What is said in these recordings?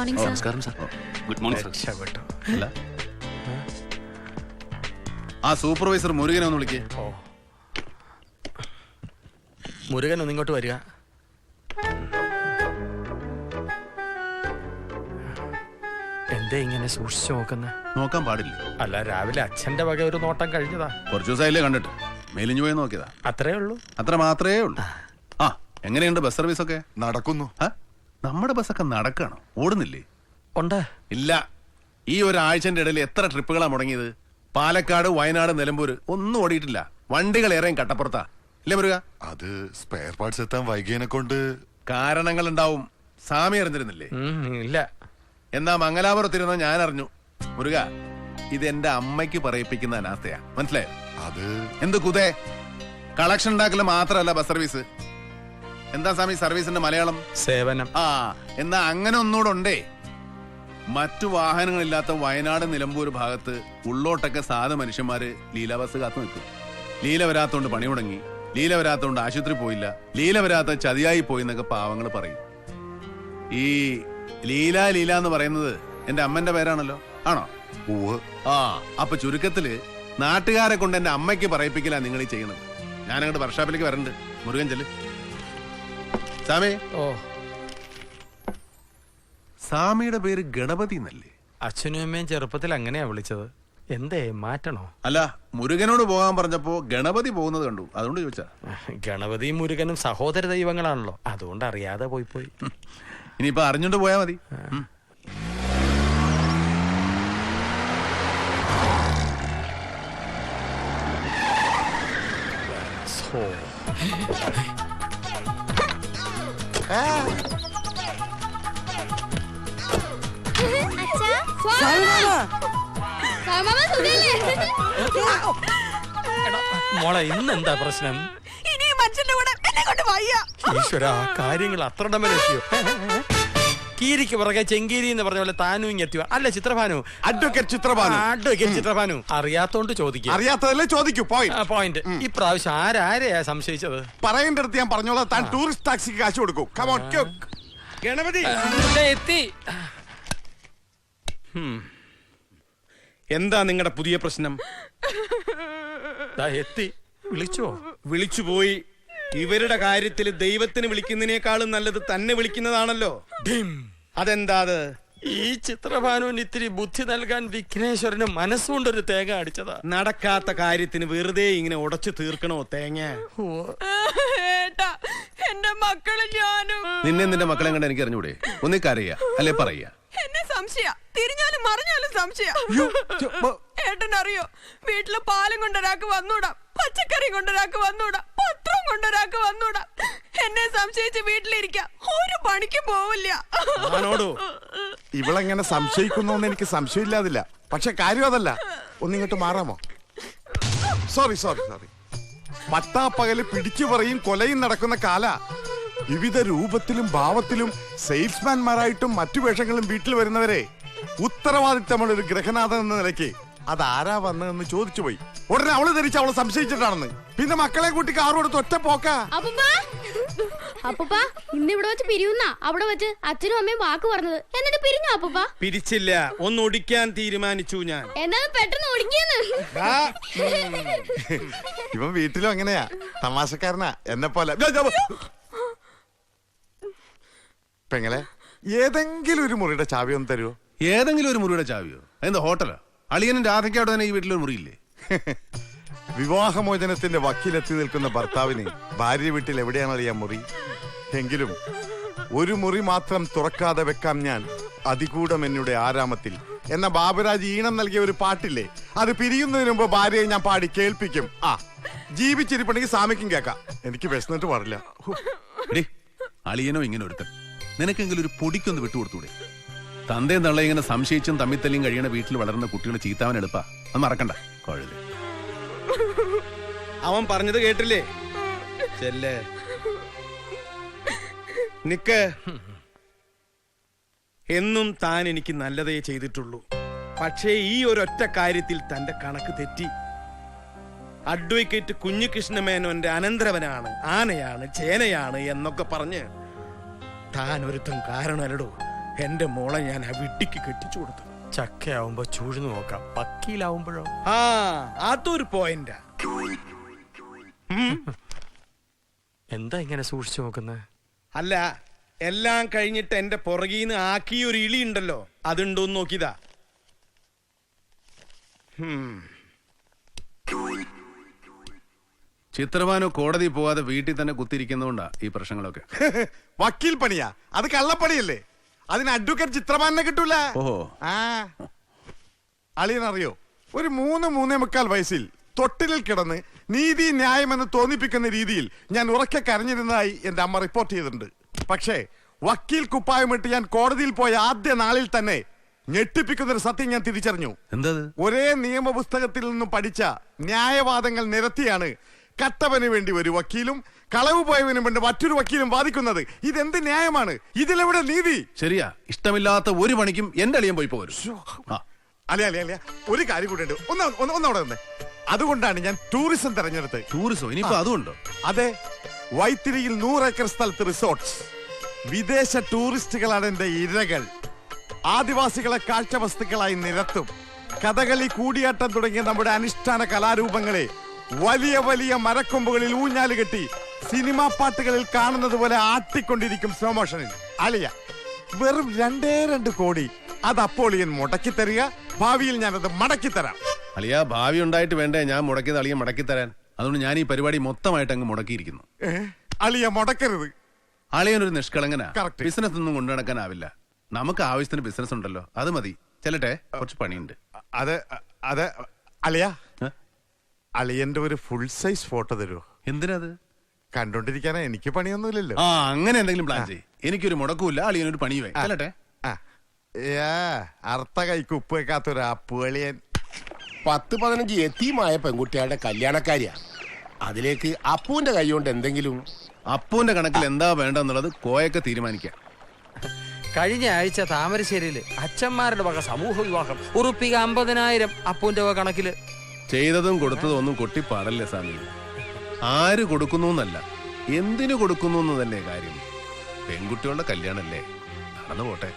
നമസ്കാരം sir. Good morning sir. അല്ല ആ സൂപ്പർവൈസർ മുരുകനെ ഒന്ന് വിളിക്കേ. മുരുകൻ ഒന്നിങ്ങോട്ട് വരിക. എന്തേ ഇങ്ങനെ സൂക്ഷിച്ചു നോക്കുന്നത്? നോക്കാൻ പാടില്ലേ? അല്ല, രാവിലെ അച്ഛന്റെ വക ഒരു നോട്ടം കഴിഞ്ഞതാ. കുറച്ചു ദിവസമായില്ലേ കണ്ടിട്ട്, മേലിഞ്ഞു പോയി നോക്കിയതാ. അത്രേ ഉള്ളൂ. അത്ര മാത്രമേ ഉള്ളൂ. ആ എങ്ങനെയുണ്ട് ബസ് സർവീസ് ഒക്കെ? നടക്കുന്നു. നമ്മുടെ ബസ്സൊക്കെ നടക്കാണോ, ഓടുന്നില്ലേ? ഉണ്ട്. ഇല്ല, ഈ ഒരാഴ്ചന്റെ ഇടയിൽ എത്ര ട്രിപ്പുകളാ മുടങ്ങിയത്? പാലക്കാട്, വയനാട്, നിലമ്പൂര് ഒന്നും ഓടിയിട്ടില്ല. വണ്ടികൾ ഏറെയും കട്ടപ്പുറത്താ. ഇല്ലേ മുരുക? അത് സ്പെയർ പാർട്സ് എത്താൻ വൈകിയതിനെ കൊണ്ട് കാരണങ്ങൾ ഉണ്ടാവും. സാമി അറിഞ്ഞിരുന്നില്ലേ? ഇല്ല. എന്നാ മംഗലാപുരത്തിരുന്ന ഞാൻ അറിഞ്ഞു. മുരുക, ഇത് എന്റെ അമ്മയ്ക്ക് പറയിപ്പിക്കുന്ന അനാസ്ഥയാ, മനസ്സിലായോ? അത് എന്ത് കുതേ? കളക്ഷൻ ഉണ്ടാക്കല് മാത്രമല്ല ബസ് സർവീസ്. എന്താ സ്വാമി സർവീസിന്റെ മലയാളം? സേവനം. എന്നാ അങ്ങനെ ഒന്നുകൂടെ ഉണ്ടേ. മറ്റു വാഹനങ്ങളില്ലാത്ത വയനാട്, നിലമ്പൂർ ഭാഗത്ത് ഉള്ളോട്ടൊക്കെ സാധാ മനുഷ്യന്മാര് ലീല ബസ് കാത്തു നിൽക്കും. ലീല വരാത്തോണ്ട് പണി മുടങ്ങി, ലീല വരാത്തോണ്ട് ആശുപത്രി പോയില്ല, ലീല വരാത്ത ചതിയായി പോയി എന്നൊക്കെ പാവങ്ങൾ പറയും. ഈ ലീല ലീല എന്ന് പറയുന്നത് എന്റെ അമ്മന്റെ പേരാണല്ലോ, ആണോ? അപ്പൊ ചുരുക്കത്തില് നാട്ടുകാരെ കൊണ്ട് എന്റെ അമ്മയ്ക്ക് പറയിപ്പിക്കില്ല നിങ്ങൾ ഈ ചെയ്യുന്നത്. ഞാനങ്ങോട്ട് വർക്ക്ഷോപ്പിലേക്ക് വരണ്ട്. മുരുകൻ ചെല്ല്. സാമി. സാമിയുടെ പേര് ഗണപതി എന്നല്ലേ? അച്ഛനും അമ്മയും ചെറുപ്പത്തിൽ അങ്ങനെയാ വിളിച്ചത്. എന്തേ മാറ്റണോ? അല്ല, മുരുകനോട് പോകാൻ പറഞ്ഞപ്പോ ഗണപതി പോകുന്നത് കണ്ടു, അതുകൊണ്ട് ചോദിച്ചാ. ഗണപതിയും മുരുകനും സഹോദര ദൈവങ്ങളാണല്ലോ, അതുകൊണ്ട് അറിയാതെ പോയി. ഇനിയിപ്പൊ അറിഞ്ഞോണ്ട് പോയാ മതി. മോളെ, ഇന്നെന്താ പ്രശ്നം? ഈശ്വര, കാര്യങ്ങൾ അത്രടമലെത്തിയോ? കീരിക്ക് പുറകെ ചെങ്കീരി എന്ന് പറഞ്ഞ പോലെ താനും ഇങ്ങെത്തിയോ? അല്ല ചിത്രഭാനു, അഡ്വക്കേറ്റ് ചിത്രഭാനു. അറിയാത്തോണ്ട് ചോദിക്കും. അറിയാത്തതല്ലേ ചോദിക്കൂ. പോയിന്റ്. ഇപ്രാവശ്യം ആരാരെയാ സംശയിച്ചത്? പറയേണ്ട അടുത്ത് ഞാൻ പറഞ്ഞോളാം. താൻ ടൂറിസ്റ്റ് ടാക്സിക്ക് കാശ് കൊടുക്കും. ഗണപതി എത്തി. എന്താ നിങ്ങളുടെ പുതിയ പ്രശ്നം? എത്തി. വിളിച്ചോ? വിളിച്ചുപോയി. ഇവരുടെ കാര്യത്തിൽ ദൈവത്തിന് വിളിക്കുന്നതിനേക്കാളും നല്ലത് തന്നെ വിളിക്കുന്നതാണല്ലോ. അതെന്താ? അത് ഈ ചിത്രഭാനുവിന് ഇത്തിരി ബുദ്ധി നൽകാൻ വിഘ്നേശ്വരന് മനസ്സുകൊണ്ടൊരു തേങ്ങ അടിച്ചതാ. നടക്കാത്ത കാര്യത്തിന് വെറുതെ ഇങ്ങനെ ഉടച്ചു തീർക്കണോ തേങ്ങ? എന്റെ മക്കള് ഞാനും. നിന്നെ നിന്റെ മക്കളെ കണ്ട് എനിക്ക് അറിഞ്ഞൂടെ? ഒന്നിക്കറിയാ അല്ലെ പറയാ? എന്നെ സംശയ, തിരിഞ്ഞാലും മറിഞ്ഞാലും സംശയ. ഏട്ടനറിയോ, വീട്ടില് പാലും കൊണ്ടൊരാൾക്ക് വന്നൂടാ, പച്ചക്കറി കൊണ്ടൊരാൾക്ക് വന്നൂടാ, പത്രം കൊണ്ടൊരാൾക്ക് വന്നൂടാ. എന്നെ സംശയിച്ച് വീട്ടിലിരിക്കാം, ഒരു പണിക്കും പോവില്ല. ഇവളെങ്ങനെ സംശയിക്കുന്നോന്ന് എനിക്ക് സംശയമില്ലാതില്ല. പക്ഷെ കാര്യം അതല്ല. ഒന്നിങ്ങോട്ട് മാറാമോ? സോറി. പട്ടാപ്പകല് പിടിച്ചു പറയും കൊലയും നടക്കുന്ന കാല. വിവിധ രൂപത്തിലും ഭാവത്തിലും സെയിൽസ്മാൻമാരായിട്ടും മറ്റു വേഷങ്ങളും വീട്ടിൽ വരുന്നവരെ ഉത്തരവാദിത്തമുള്ള ഒരു ഗ്രഹനാഥൻ എന്ന നിലയ്ക്ക് അതാരാ വന്നതെന്ന് ചോദിച്ചു പോയി. ഉടനെ അവള് ധരിച്ച് അവളെ സംശയിച്ചിട്ടാണെന്ന്. പിന്നെ മക്കളെ കൂട്ടി കാറോടുത്ത് ഒറ്റ പോക്കാ. അപ്പൂപ്പ ഇന്നിവിടെ വെച്ച് പിരിയുന്ന അവിടെ വെച്ച് അച്ഛനും അമ്മയും വാക്ക് പറഞ്ഞത്. എന്നിട്ട് പിരിഞ്ഞു അപ്പൂപ്പ? പിരിച്ചില്ല, ഒന്ന് ഒടിക്കാൻ തീരുമാനിച്ചു ഞാൻ. എന്നാ പെട്ടെന്ന് ഒടിക്കുന്നു. ഇവൻ വീട്ടിലും അങ്ങനെയാ, തമാശക്കാരനാ, എന്നെ പോലെ. പെങ്ങളെ, ഏതെങ്കിലും ഒരു മുറിയുടെ ചാവി ഒന്ന് തരുമോ? ഏതെങ്കിലും ഒരു മുറിയുടെ ചാവിയോ? എന്താ ഹോട്ടലാ? അളിയനും രാധയ്ക്കവിടെ തന്നെ ഈ വീട്ടിലൊരു മുറിയില്ലേ? വിവാഹമോചനത്തിന്റെ വക്കീലെത്തി നിൽക്കുന്ന ഭർത്താവിന് ഭാര്യ വീട്ടിൽ എവിടെയാണ് അറിയാൻ മുറി? എങ്കിലും ഒരു മുറി മാത്രം തുറക്കാതെ വെക്കാം ഞാൻ അതികൂടം എന്നുടെ ആരാമത്തിൽ എന്ന ബാബുരാജ് ഈണം നൽകിയ ഒരു പാട്ടില്ലേ, അത് പിരിയുന്നതിന് മുമ്പ് ഭാര്യയെ ഞാൻ പാടി കേൾപ്പിക്കും. ജീവിച്ചിരിപ്പുണ്ടെങ്കിൽ സാമിക്കും കേൾക്കാം. എനിക്ക് വിശന്നിട്ട് പാടില്ല. അളിയനോ ഇങ്ങനെ ഒരുത്തൻ, നിനക്കെങ്കിലും ഒരു പൊടിക്കൊന്ന് വിട്ടുകൊടുത്തൂടെ? തന്തയും തള്ള ഇങ്ങനെ സംശയിച്ചും തമ്മിത്തല്ലിയും കഴിയണ വീട്ടിൽ വളർന്ന കുട്ടികളെ ചീത്താവൻ എളുപ്പാ. അത് മറക്കണ്ട. കൊഴല് അവൻ പറഞ്ഞത് കേട്ടില്ലേ? ചെല്ലേ നിക്ക്. എന്നും താൻ എനിക്ക് നല്ലതേ ചെയ്തിട്ടുള്ളൂ. പക്ഷേ ഈ ഒരൊറ്റ കാര്യത്തിൽ തന്റെ കണക്ക് തെറ്റി. അഡ്വക്കേറ്റ് കുഞ്ഞികൃഷ്ണമേനോന്റെ അനന്തരവനാണ്, ആനയാണ്, ചേനയാണ് എന്നൊക്കെ പറഞ്ഞ് താൻ ഒരുത്തം കാരണമല്ലടോ എന്റെ മോളെ ഞാൻ ആ വിട്ടിക്ക് കെട്ടിച്ചു കൊടുത്തു. ചക്കയാവുമ്പോ ചൂഴ്ന്നു നോക്കാം, വക്കീലാവുമ്പോഴോ? ആ അതൊരു പോയിന്റാ. എന്താ ഇങ്ങനെ സൂക്ഷിച്ചു നോക്കുന്നത്? അല്ല, എല്ലാം കഴിഞ്ഞിട്ട് എന്റെ പുറകീന്ന് ആക്കിയ ഒരു ഇളി ഉണ്ടല്ലോ, അതുണ്ടോന്ന് നോക്കിയതാ. ചിത്രമാനോ കോടതി പോവാതെ വീട്ടിൽ തന്നെ കുത്തിരിക്കുന്നതുകൊണ്ടാ ഈ പ്രശ്നങ്ങളൊക്കെ. വക്കീൽ പണിയാ, അത് കള്ളപ്പണിയല്ലേ. അതിന് അഡ്വക്കേറ്റ് ചിത്രമാനെ കിട്ടൂല. ഓഹോ. ആ അളിയനറിയോ, ഒരു 3-3.25 വയസ്സിൽ തൊട്ടിലിൽ കിടന്ന് നീതി ന്യായമെന്ന് തോന്നിപ്പിക്കുന്ന രീതിയിൽ ഞാൻ ഉറക്കെ കരഞ്ഞിരുന്നതായി എന്റെ അമ്മ റിപ്പോർട്ട് ചെയ്തിട്ടുണ്ട്. പക്ഷേ വക്കീൽ കുപ്പായമിട്ട് ഞാൻ കോടതിയിൽ പോയ ആദ്യ നാളിൽ തന്നെ ഞെട്ടിപ്പിക്കുന്ന ഒരു സത്യം ഞാൻ തിരിച്ചറിഞ്ഞു. എന്താ? ഒരേ നിയമപുസ്തകത്തിൽ നിന്നും പഠിച്ച ന്യായവാദങ്ങൾ നിരത്തിയാണ് കട്ടവന് വേണ്ടി ഒരു വക്കീലും കളവ് പോയവന് വേണ്ടി മറ്റൊരു വക്കീലും വാദിക്കുന്നത്. ഇതെന്ത് ന്യായമാണ്? ഇതിലെവിടെ നീതി? ശരിയാ, ഇഷ്ടമില്ലാത്ത ഒരു പണിക്കും എന്റെ അളിയൻ പോയി പോരും. അല്ല ഒരു കാര്യം കൂടെ ഉണ്ട്. ഒന്നവിടെ നിന്ന്. അതുകൊണ്ടാണ് ഞാൻ ടൂറിസം തെരഞ്ഞെടുത്തത്. ടൂറിസം ഇനിയിപ്പോ അതുകൊണ്ടോ? അതെ, വൈത്തിരിയിൽ 100 ഏക്കർ സ്ഥലത്ത് റിസോർട്ട്സ്. വിദേശ ടൂറിസ്റ്റുകളാണ് എന്റെ ഇരകൾ. ആദിവാസികളെ കാഴ്ച വസ്തുക്കളായി നിരത്തും. കഥകളി, കൂടിയാട്ടം തുടങ്ങിയ നമ്മുടെ അനുഷ്ഠാന കലാരൂപങ്ങളെ വലിയ വലിയ മരക്കൊമ്പുകളിൽ ഊഞ്ഞാല് കെട്ടി സിനിമാ പാട്ടുകളിൽ കാണുന്നത് പോലെ ആട്ടിക്കൊണ്ടിരിക്കും സ്ലോ മോഷനിൽ. അളിയ, വെറും 2 കോടി അത് അപ്പോളിയൻ മുടക്കി തരിക. ഭാവിയിൽ ഞാനത് മടക്കി തരാം. അളിയ, ഭാവി ഉണ്ടായിട്ട് വേണ്ടേ ഞാൻ മുടക്കിയത് അളിയൻ മടക്കി തരാൻ? അതുകൊണ്ട് ഞാൻ ഈ പരിപാടി മൊത്തമായിട്ട് അങ്ങ് മുടക്കിയിരിക്കുന്നു. അളിയ മുടക്കരുത്. അളിയനൊരു നിഷ്കളങ്കനാ. Correct. ബിസിനസ് ഒന്നും കൊണ്ടു നടക്കാനാവില്ല. നമുക്ക് ആവശ്യത്തിന് ബിസിനസ് ഉണ്ടല്ലോ, അത് മതി. ചെല്ലട്ടെ, കുറച്ച് പണിയുണ്ട്. അത് അളിയ, ഏ? അളിയന്റെ ഒരു ഫുൾ സൈസ് ഫോട്ടോ തരുമോ? എന്തിനത്? കണ്ടോണ്ടിരിക്കാനാ, എനിക്ക് പണിയൊന്നുമില്ലല്ലോ. ആ, അങ്ങനെ എന്തെങ്കിലും പ്ലാൻ ചെയ്യ്. എനിക്കൊരു മുടക്കൂല്ല, അളിയനൊരു പണിയുവേ. ചെല്ലട്ടെ. അർത്ഥ കൈക്ക് ഉപ്പ് വെക്കാത്തൊരു അപ്പുകളിയൻ. 10-15 യതീമായ പെൺകുട്ടികളുടെ കല്യാണക്കാരിയാ. അതിലേക്ക് അപ്പൂന്റെ കൈ കൊണ്ട് എന്തെങ്കിലും. അപ്പൂന്റെ കണക്കിൽ എന്താ വേണ്ടെന്നുള്ളത് കോയൊക്കെ തീരുമാനിക്കാം. കഴിഞ്ഞ ആഴ്ച താമരശ്ശേരിയില് അച്ഛന്മാരുടെ വക സമൂഹ വിവാഹം ഉറുപ്പിക 50,000 അപ്പൂന്റെ വക കണക്കില്. ചെയ്തതും കൊടുത്തതും ഒന്നും കൊട്ടിപ്പാടല്ലേ സ്വാമി. ആര് കൊടുക്കുന്നു എന്നല്ല, എന്തിനു കൊടുക്കുന്നു എന്ന് തന്നെ കാര്യം. പെൺകുട്ടികളുടെ കല്യാണല്ലേ, നടന്നു പോട്ടെ.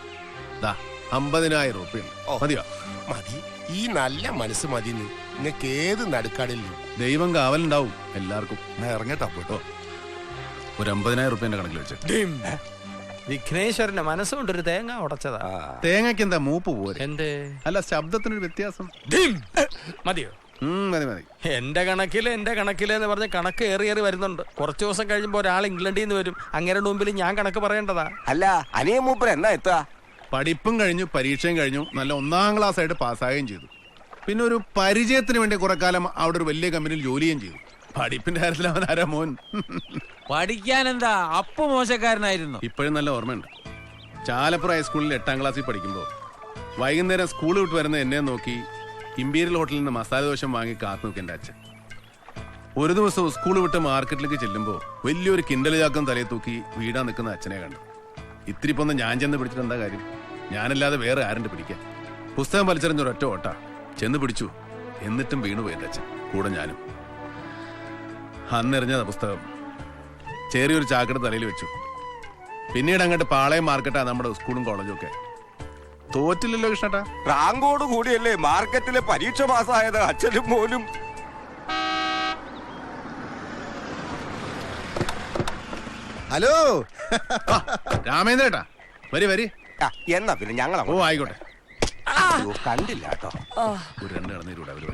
50,000 രൂപ മതിയോ? മതി, ഈ നല്ല മനസ്സ് മതി. നിങ്ങക്ക് ഏത് നടുക്കാടില്ല ദൈവം കാവലുണ്ടാവും എല്ലാവർക്കും. ഇറങ്ങട്ടാ പോട്ടോ. ഒരു 50,000 രൂപ എന്റെ കണക്കിൽ വെച്ച്. വിഘ്നേശ്വരന്റെ മനസ്സുകൊണ്ടൊരു തേങ്ങ ഉടച്ചതാ. തേങ്ങയ്ക്ക് എന്താ മൂപ്പ് പോരെ? എന്തേ? അല്ല, ശബ്ദത്തിനൊരു വ്യത്യാസം. മതിയോ? മതി മതി. എന്റെ കണക്കില് എന്ന് പറഞ്ഞ കണക്ക് ഏറി വരുന്നുണ്ട്. കുറച്ചു ദിവസം കഴിയുമ്പോ ഒരാൾ ഇംഗ്ലണ്ടിൽ നിന്ന് വരും. അങ്ങേരുടെ മുമ്പിൽ ഞാൻ കണക്ക് പറയേണ്ടതാ. അല്ല, അനിയ മൂപ്പർ എന്നാ എത്താ? പഠിപ്പും കഴിഞ്ഞു, പരീക്ഷയും കഴിഞ്ഞു, നല്ല 1ാം ക്ലാസ് ആയിട്ട് പാസ്സാകുകയും ചെയ്തു. പിന്നെ ഒരു പരിചയത്തിന് വേണ്ടി കുറെ കാലം അവിടെ ഒരു വലിയ കമ്പനിയിൽ ജോലിയും ചെയ്തു. പഠിപ്പിന്റെ കാര്യത്തിൽ അവൻ ആരാ മോൻ. പഠിക്കാൻ എന്താ അപ്പു മോശക്കാരനായിരുന്നു. ഇപ്പോഴും നല്ല ഓർമ്മയുണ്ട്. ചാലപ്പുറ ഹൈസ്കൂളിൽ 8ാം ക്ലാസ്സിൽ പഠിക്കുമ്പോൾ വൈകുന്നേരം സ്കൂൾ വിട്ട് വരുന്ന എന്നെ നോക്കി ഇമ്പീരിയൽ ഹോട്ടലിൽ നിന്ന് മസാല ദോശ വാങ്ങി കാത്തു നോക്കി എൻ്റെ അച്ഛൻ. ഒരു ദിവസം സ്കൂൾ വിട്ട് മാർക്കറ്റിലേക്ക് ചെല്ലുമ്പോൾ വലിയൊരു കിൻഡൽ ചാക്കം തലയിൽ തൂക്കി വീടാൻ നിൽക്കുന്ന അച്ഛനെ കണ്ടു. ഇത്തിരി പൊന്ന് ഞാൻ ചെന്ന് പിടിച്ചിട്ട് എന്താ കാര്യം? ഞാനല്ലാതെ വേറെ ആരുണ്ട് പിടിക്കാൻ? പുസ്തകം വലിച്ചെറിഞ്ഞൊരൊറ്റ ഓട്ടാ ചെന്ന് പിടിച്ചു. എന്നിട്ടും വീണുപോയി എൻ്റെ അച്ഛൻ, കൂടെ ഞാനും. അന്നെറിഞ്ഞതാ പുസ്തകം. ചെറിയൊരു ചാക്കട തലയിൽ വെച്ചു. പിന്നീട് അങ്ങോട്ട് പാളയം മാർക്കറ്റാ നമ്മുടെ സ്കൂളും കോളേജും ഒക്കെ. തോറ്റില്ലല്ലോ കൃഷ്ണട്ടാ. റാങ്കോട് കൂടിയല്ലേ മാർക്കറ്റിലെ പരീക്ഷ പാസ്സായത് അച്ഛനും മോനും. ഹലോ രാമേന്ദ്രേട്ടാ, വരി. എന്നാ പിന്നെ ഞങ്ങൾ ഓ ആയിക്കോട്ടെ. കണ്ടില്ല കേട്ടോ. ഒരു 2 ഇളനീരൂടെ അവര്.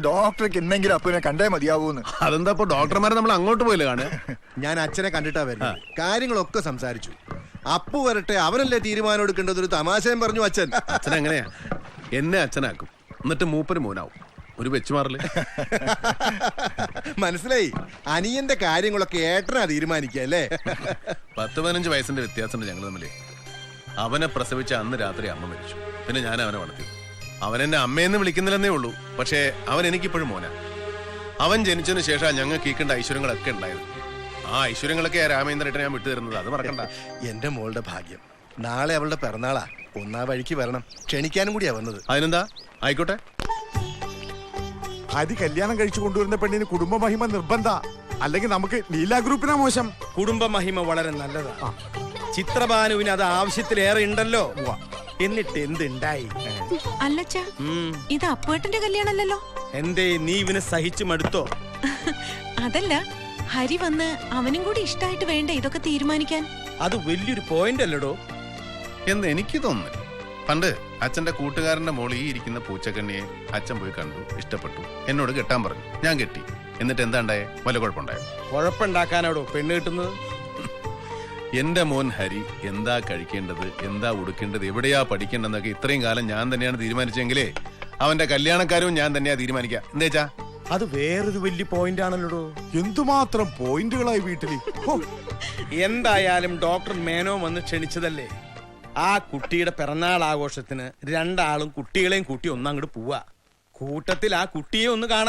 ഡോക്ടർക്ക് ഇന്നെങ്കിലും അപ്പനെ കണ്ടേ മതിയാവൂന്ന്. അതെന്താ ഇപ്പൊ ഡോക്ടർമാരെ നമ്മൾ അങ്ങോട്ട് പോയില്ല കാണുക? ഞാൻ അച്ഛനെ കണ്ടിട്ടാ വരുന്നത്. കാര്യങ്ങളൊക്കെ സംസാരിച്ചു. അപ്പു വരട്ടെ, അവനല്ലേ തീരുമാനം എടുക്കേണ്ടത്. ഒരു തമാശയും പറഞ്ഞു അച്ഛൻ. അച്ഛൻ എങ്ങനെയാ എന്നെ അച്ഛനാക്കും, എന്നിട്ട് മൂപ്പര് മോനാവും. ഒരു വെച്ചുമാറില്ലേ? മനസ്സിലായി. അനിയന്റെ കാര്യങ്ങളൊക്കെ ഏട്ടനാ തീരുമാനിക്കുക അല്ലേ? 10-15 വയസ്സിന്റെ വ്യത്യാസമുണ്ട് ഞങ്ങൾ തമ്മിലേ. അവനെ പ്രസവിച്ച അന്ന് രാത്രി അമ്മ മരിച്ചു. പിന്നെ ഞാൻ അവനെ വളർത്തി. അവൻ എന്നെ അമ്മയെന്ന് വിളിക്കുന്നില്ലെന്നേ ഉള്ളൂ, പക്ഷേ അവൻ എനിക്കിപ്പോഴും മോനാ. അവൻ ജനിച്ചതിന് ശേഷം ഞങ്ങൾക്ക് ഈക്കേണ്ട ഐശ്വര്യങ്ങളൊക്കെ ഉണ്ടായത്. ആ ഐശ്വര്യങ്ങളൊക്കെ രാമേന്ദ്രേട്ടനെ ഞാൻ വിട്ടുതരുന്നത്, അത് മറക്കണ്ട. എന്റെ മോളുടെ ഭാഗ്യം. നാളെ അവളുടെ പിറന്നാളാ. ഒന്നാ വഴിക്ക് വരണം. ക്ഷണിക്കാനും കൂടിയാ വന്നത്. അതിനെന്താ, ആയിക്കോട്ടെ. ഹരി കല്യാണം കഴിച്ചു കൊണ്ടുവരുന്ന പെണ്ണിന് കുടുംബ മഹിമ നിർബന്ധ. അല്ലെങ്കിൽ നമുക്ക് ലീലാ ഗ്രൂപ്പിനാ മോശം. കുടുംബ മഹിമ വളരെ നല്ലതാ. ചിത്രഭാനുവിന് അത് ആവശ്യത്തിലേറെ ഉണ്ടല്ലോ. എന്നിട്ട് എന്തുണ്ടായി? അല്ലച്ച, ഇത് അപ്പേട്ടന്റെ കല്യാണല്ലോ. എന്തേ നീ ഇവന് സഹിച്ചു മടുത്തോ? അതല്ല, ഹരി വന്ന് അവനും കൂടി ഇഷ്ടായിട്ട് വേണ്ട ഇതൊക്കെ തീരുമാനിക്കാൻ. അത് വലിയൊരു പോയിന്റ് അല്ലടോ എന്ന് എനിക്ക് തോന്നുന്നു. പണ്ട് അച്ഛന്റെ കൂട്ടുകാരന്റെ മോൾ ഈ ഇരിക്കുന്ന പൂച്ചക്കണ്ണിയെ അച്ഛൻ പോയി കണ്ടു, ഇഷ്ടപ്പെട്ടു, എന്നോട് കെട്ടാൻ പറഞ്ഞു. ഞാൻ കെട്ടി. എന്നിട്ട് എന്താ ഉണ്ടായേ? വല്ല കുഴപ്പമുണ്ടായോ? കുഴപ്പമുണ്ടാക്കാനാടോ പെണ്ണ് കിട്ടുന്നത്? എന്റെ മോൻ ഹരി എന്താ കഴിക്കേണ്ടത്, എന്താ ഉടുക്കേണ്ടത്, എവിടെയാ പഠിക്കേണ്ടതെന്നൊക്കെ ഇത്രയും കാലം ഞാൻ തന്നെയാണ് തീരുമാനിച്ചെങ്കിലേ അവന്റെ കല്യാണക്കാരവും ഞാൻ തന്നെയാ തീരുമാനിക്കാം. എന്തേച്ചാ? അത് വേറൊരു വലിയ പോയിന്റ് ആണല്ലോ. എന്തുമാത്രം പോയിന്റുകളായി വീട്ടിൽ. എന്തായാലും ഡോക്ടർ മേനോ വന്ന് ക്ഷണിച്ചതല്ലേ. ആ കുട്ടിയുടെ പിറന്നാൾ ആഘോഷത്തിന് രണ്ടാളും കുട്ടികളെയും കൂട്ടി ഒന്നങ്ങോട്ട് പോവാ. കൂട്ടത്തിൽ ആ കുട്ടിയെ ഒന്ന് കാണാൻ